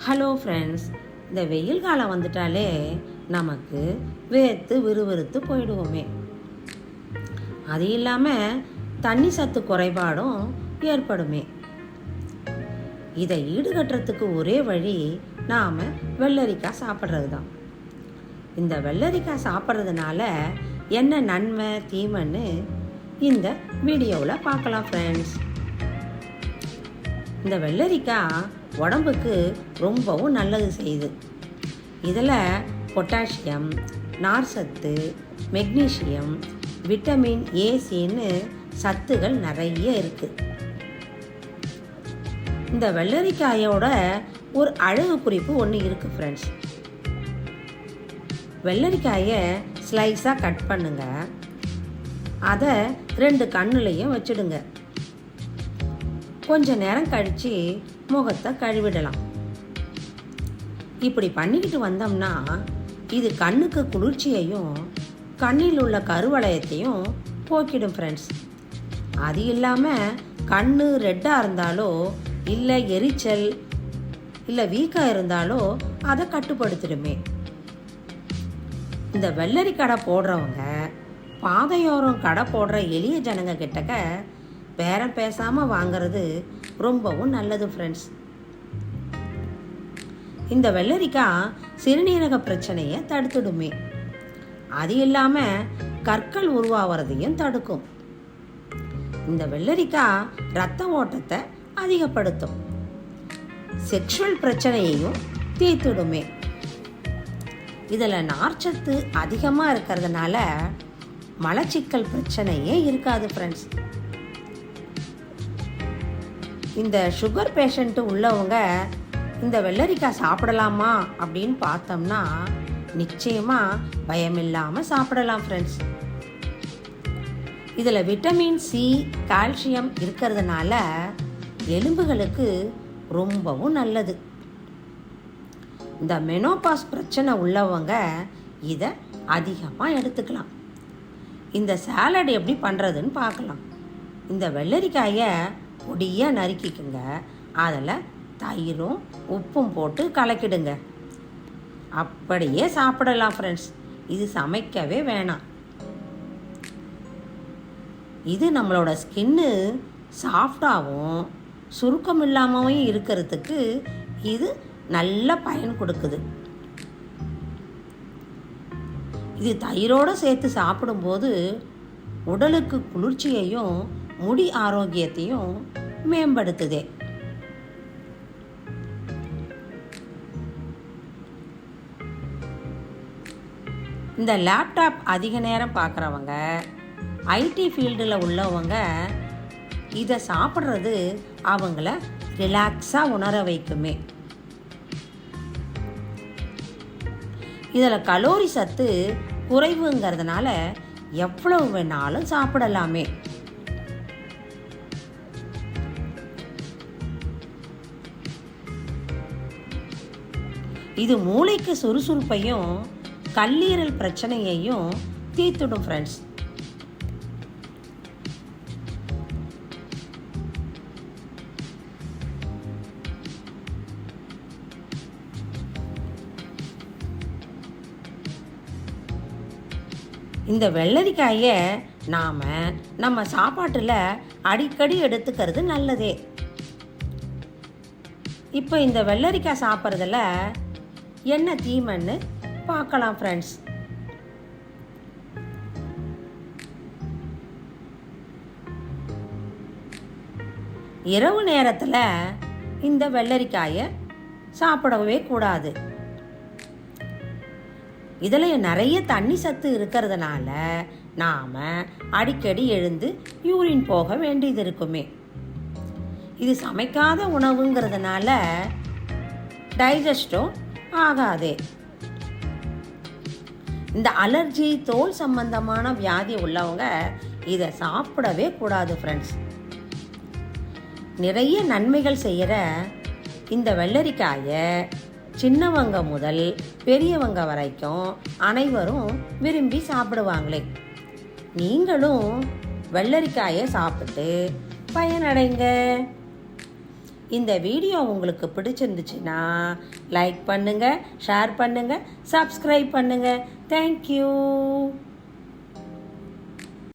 Hello friends, இந்த வெயில் காலம் வந்துட்டாலே நமக்கு வேர்த்து விறுவிறுத்து போயிடுவோமே. அது இல்லாமல் தண்ணி சத்து குறைபாடும் ஏற்படுமே. இதை ஈடுகட்டுறதுக்கு ஒரே வழி நாம் வெள்ளரிக்காய் சாப்பிட்றது தான். இந்த வெள்ளரிக்காய் சாப்பிட்றதுனால என்ன நன்மை தீமைன்னு இந்த வீடியோவில் பார்க்கலாம் ஃப்ரெண்ட்ஸ். இந்த வெள்ளரிக்காய் உடம்புக்கு ரொம்பவும் நல்லது செய்யுது. இதில் பொட்டாசியம், நார்சத்து, மெக்னீசியம், விட்டமின் ஏசின்னு சத்துகள் நிறைய இருக்குது. இந்த வெள்ளரிக்காயோட ஒரு அழகு குறிப்பு ஒன்று இருக்குது ஃப்ரெண்ட்ஸ். வெள்ளரிக்காயை ஸ்லைஸாக கட் பண்ணுங்க. அதை 2 கண்ணுலையும் வச்சுடுங்க. கொஞ்ச நேரம் கழித்து முகத்தை கழுவிடலாம். இப்படி பண்ணிக்கிட்டு வந்தோம்னா இது கண்ணுக்கு குளிர்ச்சியையும் கண்ணில் உள்ள கருவளையத்தையும் போக்கிடும் ஃப்ரெண்ட்ஸ். அது இல்லாமல் கண்ணு ரெட்டாக இருந்தாலோ இல்லை எரிச்சல் இல்லை வீக்காக இருந்தாலோ அதை கட்டுப்படுத்திடுமே. இந்த வெள்ளரி கடை போடுறவங்க பாதையோரம் கடை போடுற எளிய ஜனங்க கிட்டக்க பேரம் பேசாமல் வாங்கிறது ரொம்பவும் நல்லது ஃப்ரெண்ட்ஸ். இந்த வெள்ளரிக்காய் சிறுநீரக பிரச்சனையை தடுத்துடுமே. அது இல்லாமல் கற்கள் உருவாகிறதையும் தடுக்கும். இந்த வெள்ளரிக்காய் இரத்த ஓட்டத்தை அதிகப்படுத்தும். செக்ஷுவல் பிரச்சனையையும் தீர்த்துடுமே. இதில் நார்ச்சத்து அதிகமாக இருக்கிறதுனால மலச்சிக்கல் பிரச்சனையே இருக்காது ஃப்ரெண்ட்ஸ். இந்த சுகர் பேஷண்ட்டு உள்ளவங்க இந்த வெள்ளரிக்காய் சாப்பிடலாமா அப்படின்னு பார்த்தோம்னா நிச்சயமாக பயமில்லாமல் சாப்பிடலாம் ஃப்ரெண்ட்ஸ். இதில் விட்டமின் சி, கால்சியம் இருக்கிறதுனால எலும்புகளுக்கு ரொம்பவும் நல்லது. இந்த மெனோபாஸ் பிரச்சனை உள்ளவங்க இதை அதிகமாக எடுத்துக்கலாம். இந்த சாலட் எப்படி பண்ணுறதுன்னு பார்க்கலாம். இந்த வெள்ளரிக்காயை பொடியாக நறுக்கிக்குங்க. அதில் தயிரும் உப்பும் போட்டு கலக்கிடுங்க. அப்படியே சாப்பிடலாம் ஃப்ரெண்ட்ஸ். இது சமைக்கவே வேணாம். இது நம்மளோட ஸ்கின்னு சாஃப்டாகவும் சுருக்கம் இல்லாமல் இருக்கிறதுக்கு இது நல்ல பயன் கொடுக்குது. இது தயிரோடு சேர்த்து சாப்பிடும்போது உடலுக்கு குளிர்ச்சியையும் முடி ஆரோக்கியத்தையும் மேம்படுத்துதே. இந்த லேப்டாப் அதிக நேரம் பார்க்குறவங்க, ஐடி ஃபீல்டில் உள்ளவங்க இதை சாப்பிட்றது அவங்கள ரிலாக்ஸாக உணர வைக்குமே. இதில் கலோரி சத்து குறைவுங்கிறதுனால எவ்வளவு வேணாலும் சாப்பிடலாமே. இது மூளைக்கு சுறுசுறுப்பையும் கல்லீரல் பிரச்சனையையும் தீர்த்துடும் ஃப்ரெண்ட்ஸ். இந்த வெள்ளரிக்காயை நாம் நம்ம சாப்பாட்டில் அடிக்கடி எடுத்துக்கிறது நல்லதே. இப்போ இந்த வெள்ளரிக்காய் சாப்பிட்றதுல என்ன தீமைன்னு பார்க்கலாம் ஃப்ரெண்ட்ஸ். இரவு நேரத்தில் இந்த வெள்ளரிக்காயை சாப்பிடவே கூடாது. இதில் நிறைய தண்ணி சத்து இருக்கிறதுனால நாம் அடிக்கடி எழுந்து யூரின் போக வேண்டியது இருக்குமே. இது சமைக்காத உணவுங்கிறதுனால டைஜஸ்டும் ஆகாதே. இந்த அலர்ஜி, தோல் சம்பந்தமான வியாதி உள்ளவங்க இதை சாப்பிடவே கூடாது ஃப்ரெண்ட்ஸ். நிறைய நன்மைகள் செய்கிற இந்த வெள்ளரிக்காயை சின்னவங்க முதல் பெரியவங்க வரைக்கும் அனைவரும் விரும்பி சாப்பிடுவாங்களே. நீங்களும் வெள்ளரிக்காயை சாப்பிட்டு பயனடைங்க. இந்த வீடியோ உங்களுக்கு பிடிச்சிருந்துச்சுன்னா லைக் பண்ணுங்கள், ஷேர் பண்ணுங்கள், சப்ஸ்கிரைப் பண்ணுங்கள். தேங்க்யூ.